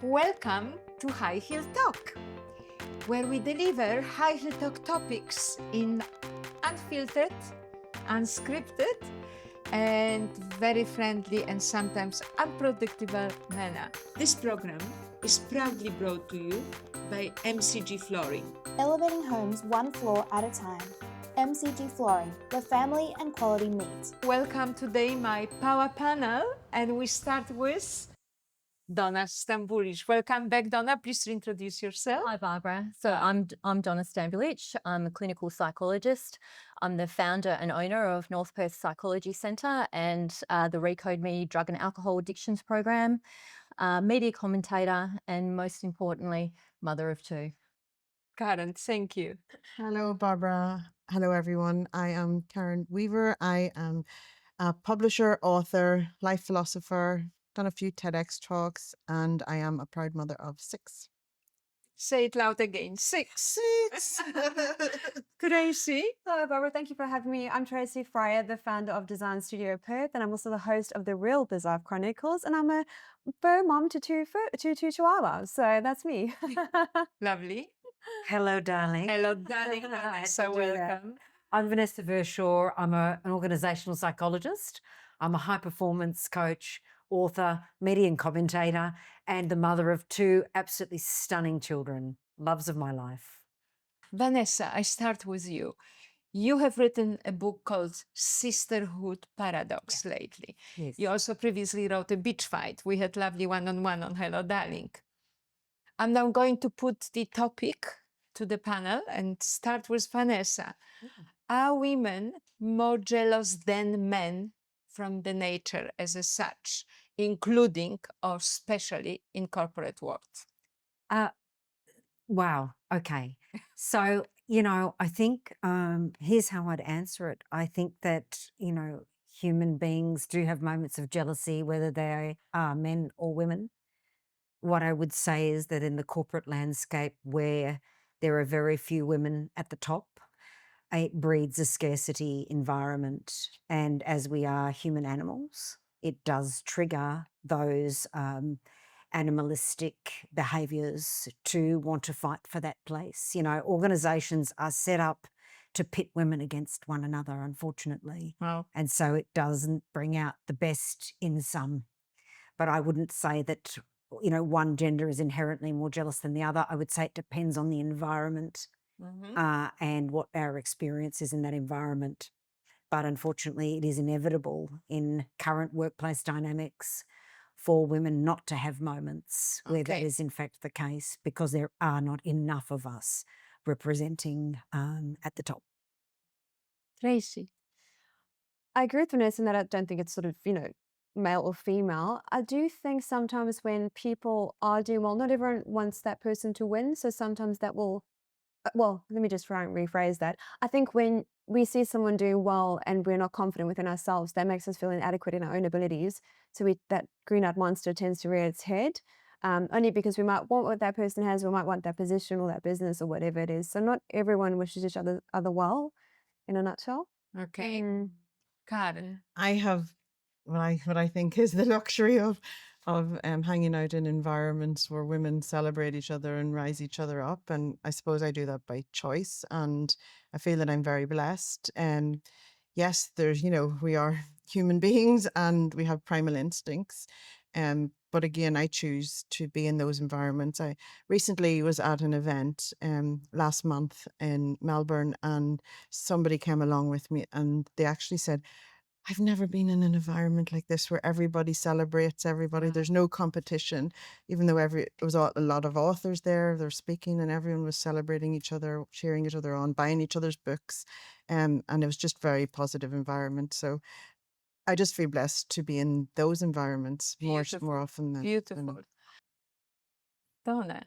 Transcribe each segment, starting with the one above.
Welcome to High Heel Talk, where we deliver high heel talk topics in unfiltered, unscripted, and very friendly and sometimes unpredictable manner. This program is proudly brought to you by MCG Flooring. Elevating homes one floor at a time. MCG Flooring, where family and quality meet. Welcome today my power panel, and we start with Donna Stambulic. Welcome back, Donna. Please introduce yourself. Hi, Barbara. So I'm Donna Stambulic. I'm a clinical psychologist. I'm the founder and owner of North Perth Psychology Centre and the Recode Me Drug and Alcohol Addictions Program, media commentator, and most importantly, mother of two. Karen, thank you. Hello, Barbara. Hello, everyone. I am Karen Weaver. I am a publisher, author, life philosopher, done a few TEDx talks, and I am a proud mother of 6. Say it loud again. 6. 6! Tracy. Hello, Barbara. Thank you for having me. I'm Tracy Fryer, the founder of Design Studio Perth, and I'm also the host of The Real Bizarre Chronicles, and I'm a fur mom to two chihuahuas. So that's me. Lovely. Hello, darling. Hello, darling. I had to So do that. welcome. I'm Vanessa Verschaw. I'm an organisational psychologist. I'm a high performance coach, author, media and commentator, and the mother of 2 absolutely stunning children, loves of my life. Vanessa, I start with you. You have written a book called Sisterhood Paradox lately. Yes. You also previously wrote a beach fight. We had lovely one-on-one on Hello Darling. I'm now going to put the topic to the panel and start with Vanessa. Are women more jealous than men from the nature as a such, including or especially in corporate world? Wow. Okay. So, I think here's how I'd answer it. I think that, human beings do have moments of jealousy, whether they are men or women. What I would say is that in the corporate landscape where there are very few women at the top, it breeds a scarcity environment. And as we are human animals, it does trigger those animalistic behaviours to want to fight for that place. Organisations are set up to pit women against one another, unfortunately. Wow. And so it doesn't bring out the best in some. But I wouldn't say that, one gender is inherently more jealous than the other. I would say it depends on the environment and what our experience is in that environment. But unfortunately, it is inevitable in current workplace dynamics for women not to have moments where that Okay. is in fact the case, because there are not enough of us representing at the top. Tracy. I agree with Vanessa in that I don't think it's sort of, male or female. I do think sometimes when people are doing well, not everyone wants that person to win. So sometimes that will, well, let me just try and rephrase that. I think when we see someone doing well and we're not confident within ourselves, that makes us feel inadequate in our own abilities. So that green-eyed monster tends to rear its head. Only because we might want what that person has, we might want that position or that business or whatever it is. So not everyone wishes each other well, in a nutshell. Okay. Mm. Karen. I have what I think is the luxury of hanging out in environments where women celebrate each other and rise each other up, and I suppose I do that by choice, and I feel that I'm very blessed. And yes, there's we are human beings and we have primal instincts, but again, I choose to be in those environments. I recently was at an event last month in Melbourne, and somebody came along with me, and they actually said, I've never been in an environment like this where everybody celebrates everybody. Wow. There's no competition, even though it was a lot of authors there. They're speaking, and everyone was celebrating each other, cheering each other on, buying each other's books, and it was just very positive environment. So I just feel blessed to be in those environments more often than Beautiful. Donna.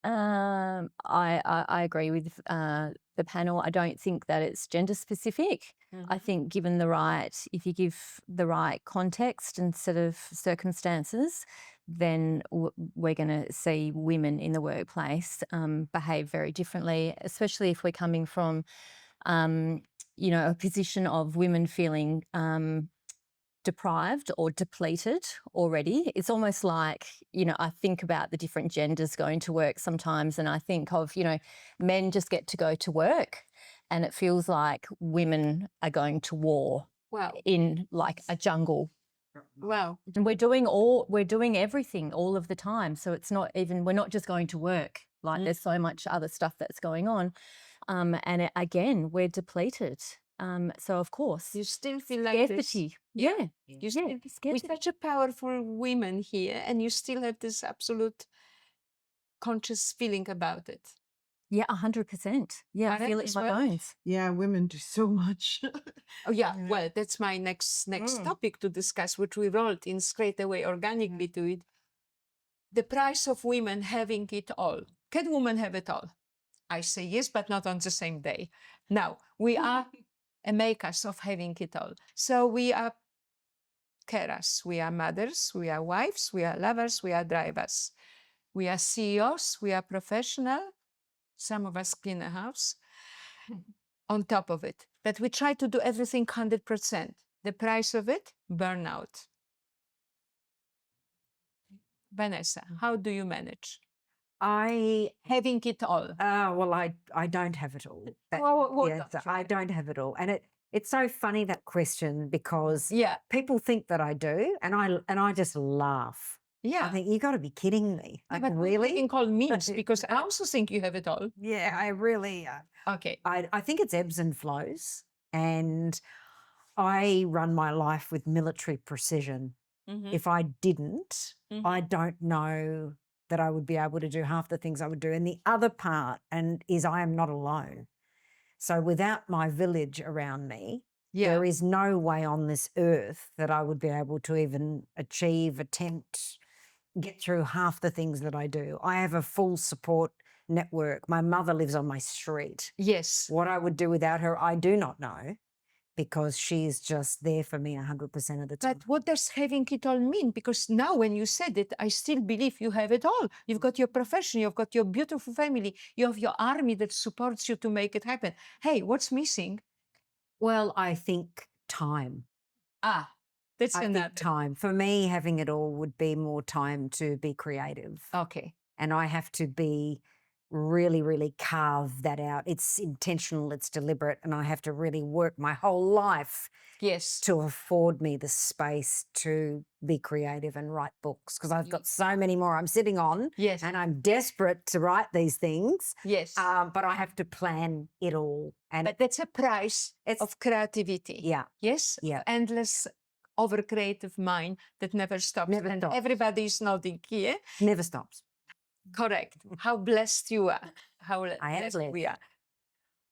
I agree with the panel. I don't think that it's gender specific. I think if you give the right context and sort of circumstances, then we're going to see women in the workplace behave very differently, especially if we're coming from, a position of women feeling deprived or depleted already. It's almost like, I think about the different genders going to work sometimes, and I think of, men just get to go to work, and it feels like women are going to war Wow. in like a jungle. Wow. And we're doing everything all of the time. So it's not even, we're not just going to work. Like there's so much other stuff that's going on. And again, we're depleted. So of course, You still feel like this. scarcity. Yeah. Yeah. You still, Yeah. with Scarcity. such a powerful women here, and you still have this absolute conscious feeling about it. Yeah, 100%. Yeah, I Karen, feel it in as my well? bones. Yeah, women do so much. Oh yeah, Yeah. well, that's my next Mm. topic to discuss, which we rolled in straight away organically to it. The price of women having it all. Can women have it all? I say yes, but not on the same day. Now, we are a makers of having it all. So we are carers, we are mothers, we are wives, we are lovers, we are drivers. We are CEOs, we are professional. Some of us clean a house on top of it. But we try to do everything 100%. The price of it, burnout. Vanessa, how do you manage I having it all? well, I don't have it all. What Yeah, don't so you I have? don't have it all, and it's so funny, that question, because Yeah, people think that I do, and I just laugh. I yeah. think you got to be kidding me. Yeah, Like, but really? having all means, because I also think you have it all. Yeah, I really. Okay. I think it's ebbs and flows, and I run my life with military precision. Mhm, If I didn't, I mhm. don't know that I would be able to do half the things I would do. And the other part is I am not alone. So without my village around me, Yeah. there is no way on this earth that I would be able to even attempt, get through half the things that I do. I have a full support network. My mother lives on my street. Yes. What I would do without her, I do not know, because she's just there for me 100% of the time. But what does having it all mean? Because now when you said it, I still believe you have it all. You've got your profession, you've got your beautiful family, you have your army that supports you to make it happen. Hey, what's missing? Well, I think time. Ah, that's I another. think time. For me, having it all would be more time to be creative. Okay. And I have to be really, really carve that out. It's intentional, it's deliberate, and I have to really work my whole life Yes. to afford me the space to be creative and write books, because I've got so many more I'm sitting on. Yes. And I'm desperate to write these things. Yes. But I have to plan it all. And But that's a price it's of creativity. yeah. Yes. Yeah. Endless over creative mind that never stops. Never and stops. everybody is nodding here. Never stops. Correct. How blessed you are. How I am blessed we blessed. are.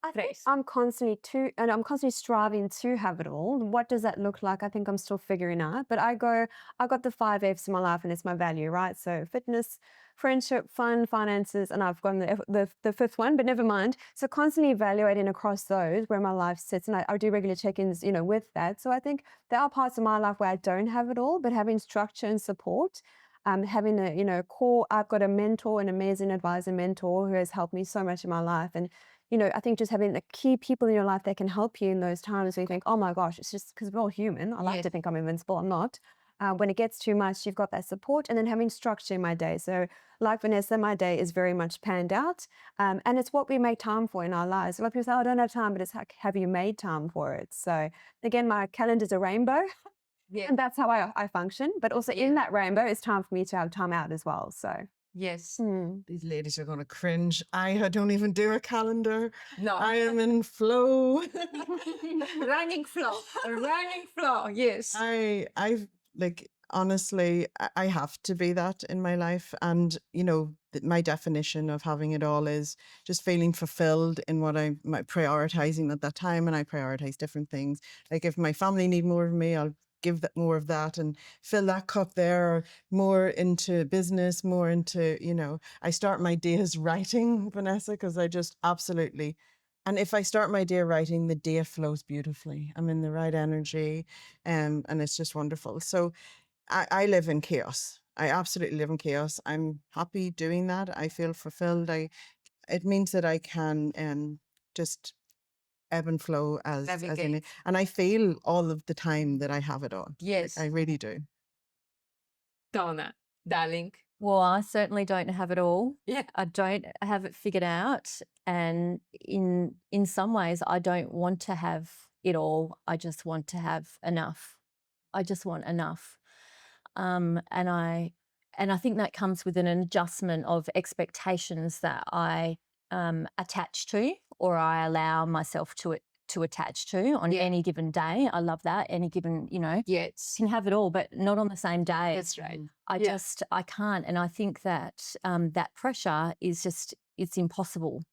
I think Trace. I'm constantly striving to have it all. What does that look like? I think I'm still figuring out. But I got the 5 F's in my life, and it's my value, right? So fitness, friendship, fun, finances, and I've gone the fifth one, but never mind. So constantly evaluating across those where my life sits, and I do regular check-ins, with that. So I think there are parts of my life where I don't have it all, but having structure and support. Having a core, I've got a mentor, an amazing advisor mentor who has helped me so much in my life. And I think just having the key people in your life that can help you in those times where you think, oh my gosh, it's just because we're all human. I like to Yes. think I'm invincible. I'm not. When it gets too much, you've got that support, and then having structure in my day. So like Vanessa, my day is very much planned out. And it's what we make time for in our lives. A lot of people say, oh, I don't have time, but it's like, have you made time for it? So again, my calendar's a rainbow. Yes. And that's how I function. But also Yeah. in that rainbow, it's time for me to have time out as well. So Yes. These ladies are going to cringe. I don't even do a calendar. No. I am in flow. Running flow. A running flow. Yes. I've like, honestly, I have to be that in my life. And, my definition of having it all is just feeling fulfilled in what I'm prioritizing at that time. And I prioritize different things. Like if my family need more of me, I'll give that more of that and fill that cup there, or more into business, more into, I start my days writing, Vanessa, because I just absolutely, and if I start my day writing, the day flows beautifully. I'm in the right energy, and it's just wonderful. So I live in chaos. I absolutely live in chaos. I'm happy doing that. I feel fulfilled. It means that I can just ebb and flow as in it. Navigate. And I feel all of the time that I have it all. Yes. I really do. Donna, darling. Well, I certainly don't have it all. Yeah. I don't have it figured out, and in some ways, I don't want to have it all. I just want to have enough. I just want enough, and I think that comes with an adjustment of expectations that I attach to, or I allow myself to attach to on Yeah. any given day. I love that. Any given, Yes. can have it all, but not on the same day. That's right. I can't. And I think that that pressure is just, it's impossible.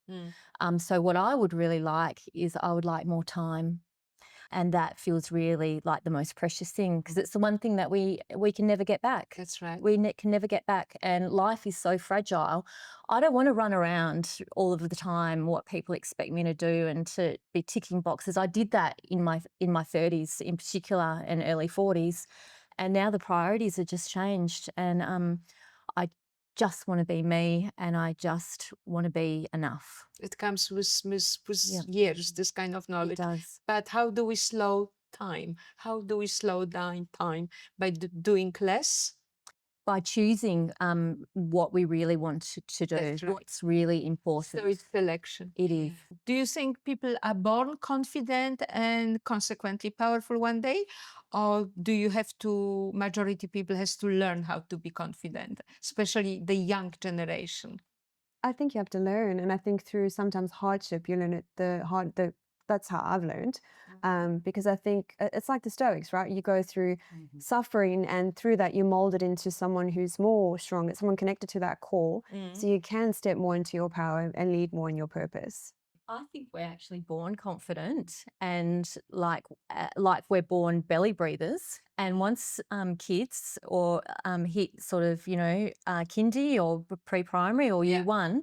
So what I would really like is I would like more time. And that feels really like the most precious thing, because it's the one thing that we can never get back. That's right. We can never get back. And life is so fragile. I don't want to run around all of the time what people expect me to do and to be ticking boxes. I did that in my 30s in particular and early 40s. And now the priorities have just changed. And I just want to be me, and I just want to be enough. It comes with Yeah. years, this kind of It knowledge. does. But how do we slow time? How do we slow down time? By doing less? By choosing what we really want to do, That's right. what's really important. So it's selection. It is. Do you think people are born confident and consequently powerful one day? Or do you have to, majority people has to learn how to be confident, especially the young generation? I think you have to learn, and I think through sometimes hardship, you learn it. That's how I've learned, because I think it's like the Stoics, right? You go through suffering, and through that, you mold it into someone who's more strong, someone connected to that core, so you can step more into your power and lead more in your purpose. I think we're actually born confident, and like we're born belly breathers. And once kids or hit sort of kindy or pre-primary or year one,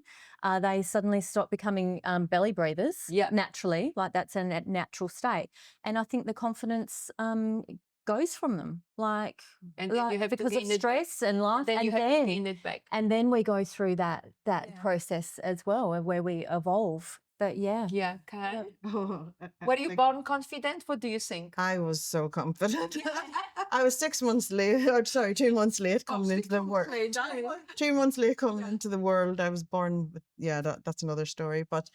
they suddenly stop becoming belly breathers naturally. Like that's a natural state. And I think the confidence goes from them, And then you have to because of gain it stress and life, Then you and have to gain it back. and then we go through that process as well, where we evolve. But Yeah, Karen. Oh, Were you born confident? What do you think? I was so confident. I was 6 months late, or sorry, 2 months late coming into the world. 2 months late coming into the world. I was born with, that's another story. But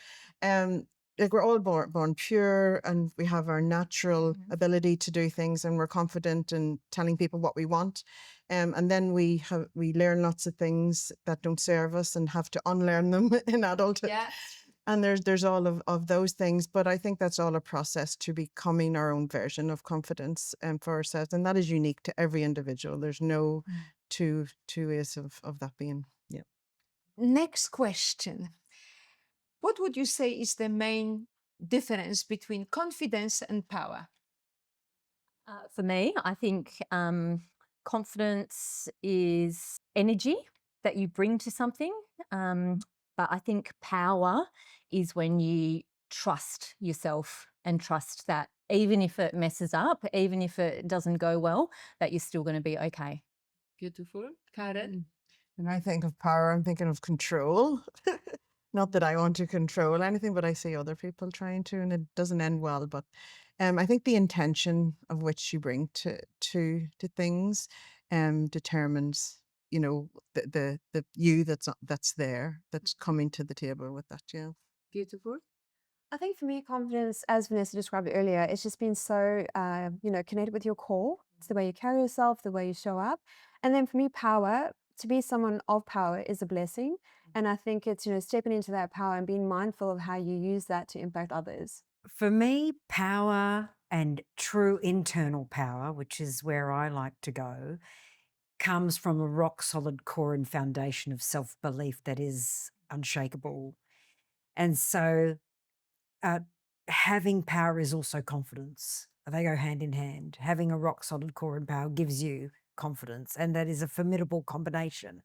like we're all born pure, and we have our natural ability to do things, and we're confident in telling people what we want. And then we learn lots of things that don't serve us and have to unlearn them in adulthood. Yeah. And there's all of those things, but I think that's all a process to becoming our own version of confidence for ourselves, and that is unique to every individual. There's no two ways of that being. Yeah. Next question. What would you say is the main difference between confidence and power? For me, I think confidence is energy that you bring to something. But I think power is when you trust yourself and trust that even if it messes up, even if it doesn't go well, that you're still going to be okay. Beautiful. Karen? When I think of power, I'm thinking of control. Not that I want to control anything, but I see other people trying to, and it doesn't end well. But I think the intention of which you bring to things determines, the you that's there, that's coming to the table with that. Yeah. Beautiful. I think for me, confidence, as Vanessa described earlier, it's just being so, connected with your core. It's the way you carry yourself, the way you show up. And then for me, power, to be someone of power is a blessing. And I think it's, stepping into that power and being mindful of how you use that to impact others. For me, power and true internal power, which is where I like to go, comes from a rock solid core and foundation of self-belief that is unshakable. And so having power is also confidence. They go hand in hand. Having a rock solid core and power gives you confidence, and that is a formidable combination.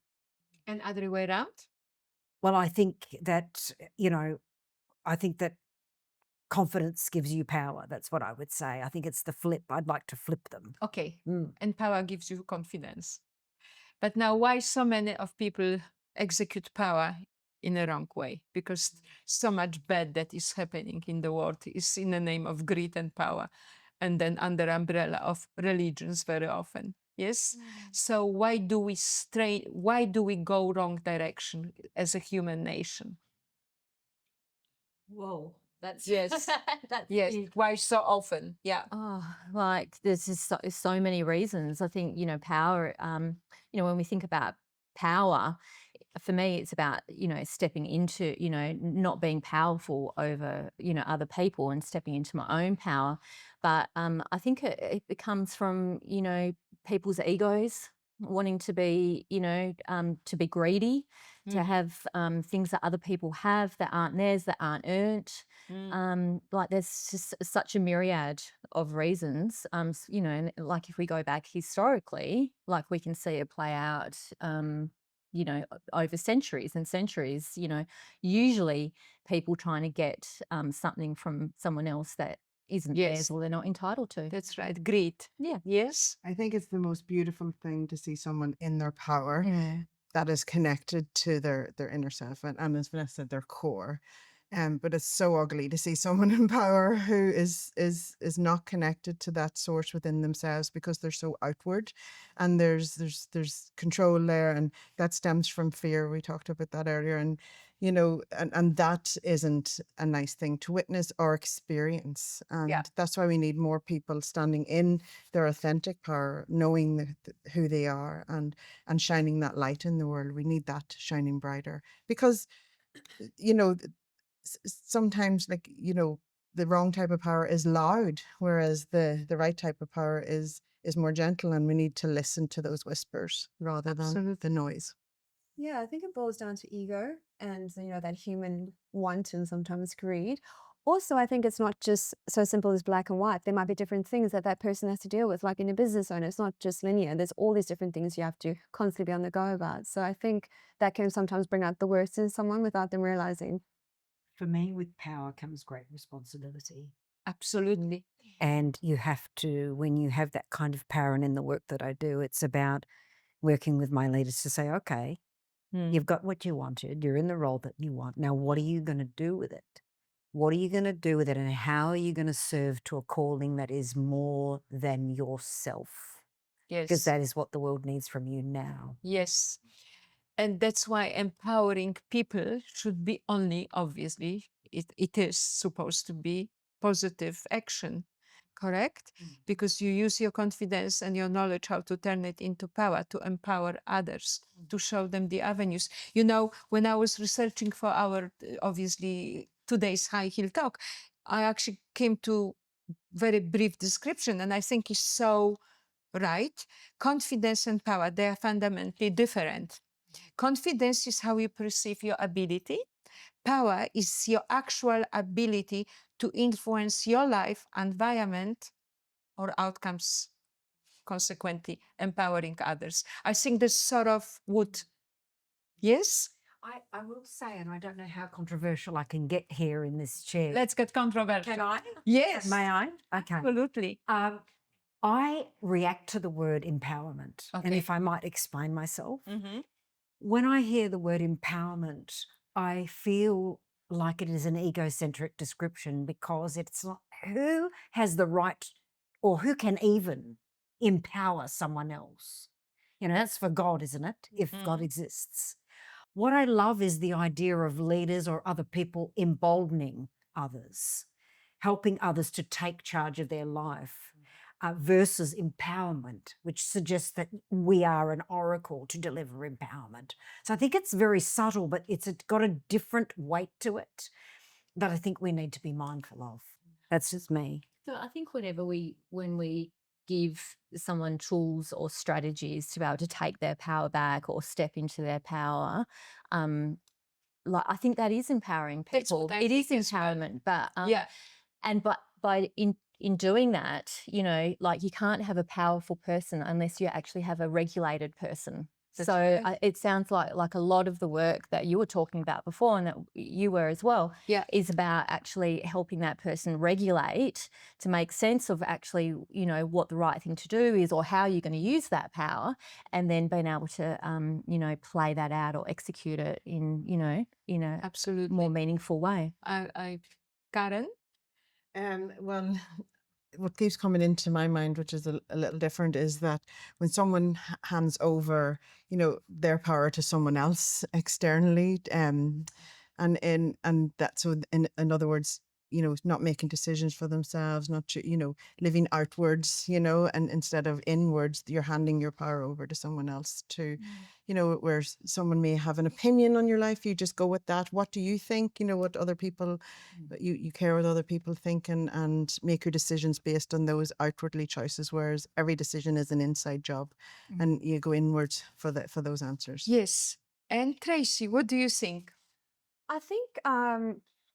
And other way around? Well, I think that, confidence gives you power. That's what I would say. I think it's the flip. I'd like to flip them. Okay. And power gives you confidence. But now why so many of people execute power in a wrong way, because so much bad that is happening in the world is in the name of greed and power, and then under umbrella of religions very often. Yes. So why do we stray? Why do we go wrong direction as a human nation? Whoa, that's Yes. that's Yes. big. Why so often? Yeah. Oh, like there's just so many reasons. I think, power, when we think about power, for me, it's about, stepping into, not being powerful over, other people and stepping into my own power. But I think it comes from, people's egos wanting to be, to be greedy, to have things that other people have that aren't theirs, that aren't earned. Like there's just such a myriad of reasons, and like if we go back historically, like we can see it play out, over centuries and centuries, usually people trying to get something from someone else that isn't theirs Yes. or they're not entitled to. That's right. Greed. Yeah. Yes. I think it's the most beautiful thing to see someone in their power Mm. that is connected to their inner self and as Vanessa said, their core. But it's so ugly to see someone in power who is not connected to that source within themselves because they're so outward, and there's control there, and that stems from fear. We talked about that earlier, and and that isn't a nice thing to witness or experience. And Yeah. that's why we need more people standing in their authentic power, knowing who they are, and shining that light in the world. We need that shining brighter because you know sometimes, like, the wrong type of power is loud, whereas the right type of power is more gentle, and we need to listen to those whispers rather than the Absolutely. noise. Yeah, I think it boils down to ego and that human want and sometimes greed. Also, I think it's not just so simple as black and white. There might be different things that that person has to deal with, like in a business owner. It's not just linear. There's all these different things you have to constantly be on the go about. So I think that can sometimes bring out the worst in someone without them realizing. For me, with power comes great responsibility. Absolutely. And you have to, when you have that kind of power, and in the work that I do, it's about working with my leaders to say, okay, you've got what you wanted, you're in the role that you want. Now, what are you going to do with it? What are you going to do with it? And how are you going to serve to a calling that is more than yourself? Because Yes. that is what the world needs from you now. Yes. And that's why empowering people should be only, obviously, it is supposed to be positive action, correct? Because you use your confidence and your knowledge how to turn it into power to empower others, to show them the avenues. When I was researching for our, obviously, today's high heel talk, I actually came to very brief description, and I think it's so right. Confidence and power, they are fundamentally different. Confidence is how you perceive your ability. Power is your actual ability to influence your life, environment, or outcomes, consequently empowering others. I think this sort of would, yes? I will say, and I don't know how controversial I can get here in this chair. Let's get controversial. Can I? Yes. May I? Okay. Absolutely. I react to the word empowerment. And Okay. if I might explain myself, Mm-hmm. when I hear the word empowerment, I feel like it is an egocentric description, because it's not who has the right or who can even empower someone else. That's for God, isn't it? If God exists. What I love is the idea of leaders or other people emboldening others, helping others to take charge of their life, versus empowerment, which suggests that we are an oracle to deliver empowerment. So I think it's very subtle, but it's got a different weight to it that I think we need to be mindful of. That's just me. So I think when we give someone tools or strategies to be able to take their power back or step into their power, like I think that is empowering That's people. what I It is think as well. empowerment, but Yeah. and by in doing that, like you can't have a powerful person unless you actually have a regulated person. That's So right. it sounds like a lot of the work that you were talking about before, and that you were as well, Yeah. is about actually helping that person regulate to make sense of actually, what the right thing to do is, or how you're going to use that power, and then being able to, play that out or execute it in a Absolutely. more meaningful way. Karen? Well, what keeps coming into my mind, which is a little different, is that when someone hands over, their power to someone else externally, and that, so in other words, not making decisions for themselves, not living outwards, and instead of inwards, you're handing your power over to someone else to, where someone may have an opinion on your life, you just go with that. What do you think? What other people, you care what other people think, and make your decisions based on those outwardly choices, whereas every decision is an inside job, and you go inwards for those answers. Yes. And Tracy, what do you think? I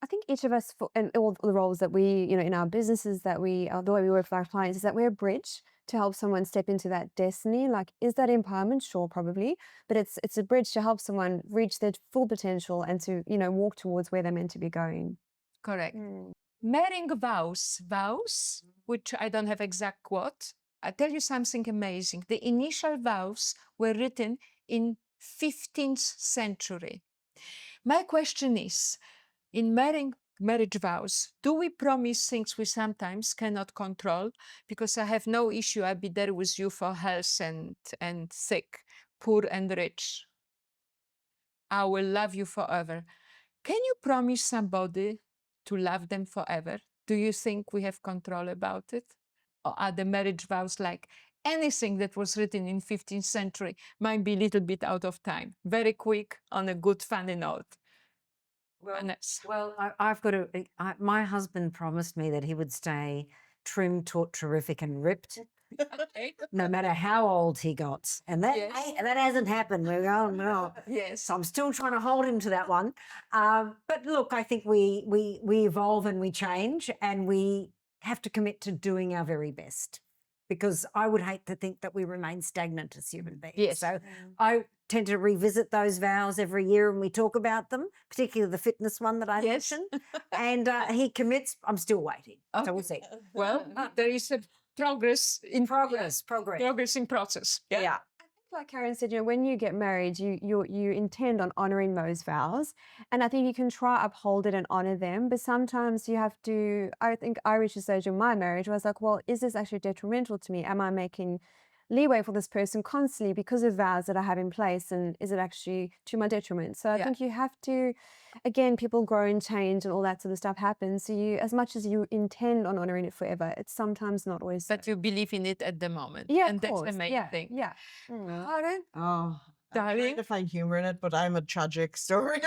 think each of us, in all the roles that we, in our businesses, that we, the way we work with our clients, is that we're a bridge to help someone step into that destiny. Like, is that empowerment? Sure, probably, but it's a bridge to help someone reach their full potential and to, walk towards where they're meant to be going. Correct. Marrying vows, which I don't have exact quote. I tell you something amazing. The initial vows were written in 15th century. My question is, in marriage vows, do we promise things we sometimes cannot control? Because I have no issue, I'll be there with you for health and sick, poor and rich. I will love you forever. Can you promise somebody to love them forever? Do you think we have control about it? Or are the marriage vows like anything that was written in 15th century might be a little bit out of time? Very quick, on a good, funny note. Well, I've got to. My husband promised me that he would stay trim, taut, terrific, and ripped, Okay. no matter how old he got, and that Yes. that hasn't happened. We're going no. Yes. So I'm still trying to hold him to that one. But look, I think we evolve and we change, and we have to commit to doing our very best. Because I would hate to think that we remain stagnant as human beings. Yes. So I tend to revisit those vows every year and we talk about them, particularly the fitness one that I Yes. mentioned. And he commits. I'm still waiting. So we'll see. Well, there is a progress in Progress. progress in process. Yeah. Like Karen said, when you get married, you intend on honoring those vows, and I think you can try uphold it and honor them. But sometimes you have to. I think I reached a stage in my marriage where I was like, well, is this actually detrimental to me? Am I making leeway for this person constantly because of vows that I have in place, and is it actually to my detriment? So I Yeah. think you have to. Again, people grow and change, and all that sort of stuff happens. So you, as much as you intend on honoring it forever, it's sometimes not always. But you believe in it at the moment. Yeah, and of that's course. the main Yeah, thing. yeah. Karen, Oh, I'm Darling? trying to find humor in it, but I'm a tragic story.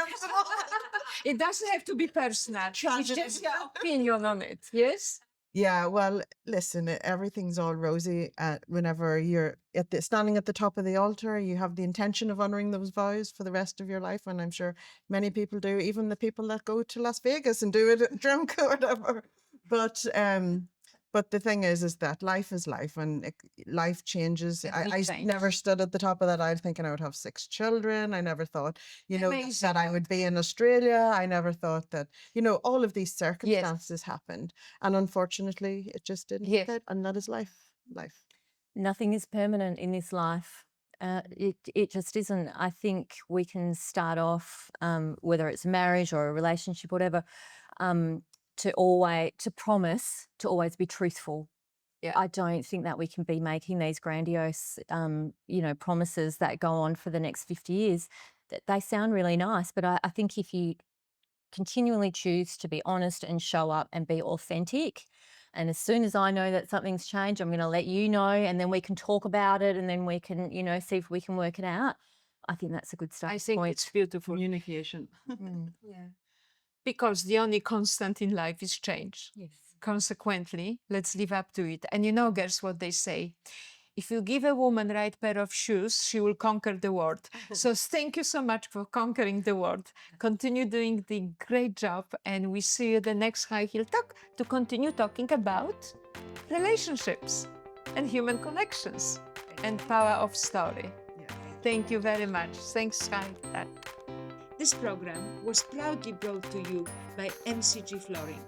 it doesn't have to be personal. It's Tragedy. just your opinion on it. Yes? Yeah, well, listen, everything's all rosy. Whenever you're standing at the top of the altar, you have the intention of honoring those vows for the rest of your life, and I'm sure many people do, even the people that go to Las Vegas and do it drunk or whatever. But the thing is that life is life, and life changes. And we I change. never stood at the top of that aisle thinking I would have 6 children. I never thought, Amazing. that I would be in Australia. I never thought that, all of these circumstances happened. And unfortunately, it just didn't. Yes. And that is life. Nothing is permanent in this life. It just isn't. I think we can start off, whether it's marriage or a relationship, whatever, to promise to always be truthful. Yeah. I don't think that we can be making these grandiose, promises that go on for the next 50 years. They sound really nice, but I think if you continually choose to be honest and show up and be authentic, and as soon as I know that something's changed, I'm going to let you know, and then we can talk about it, and then we can, see if we can work it out. I think that's a good starting I think point. it's beautiful. Communication. Yeah. Because the only constant in life is change. Yes. Consequently, let's live up to it. And girls, what they say. If you give a woman the right pair of shoes, she will conquer the world. So thank you so much for conquering the world. Continue doing the great job, and we see you the next High Heel Talk to continue talking about relationships and human connections and power of story. Thank you very much. Thanks, Haydar. This program was proudly brought to you by MCG Flooring.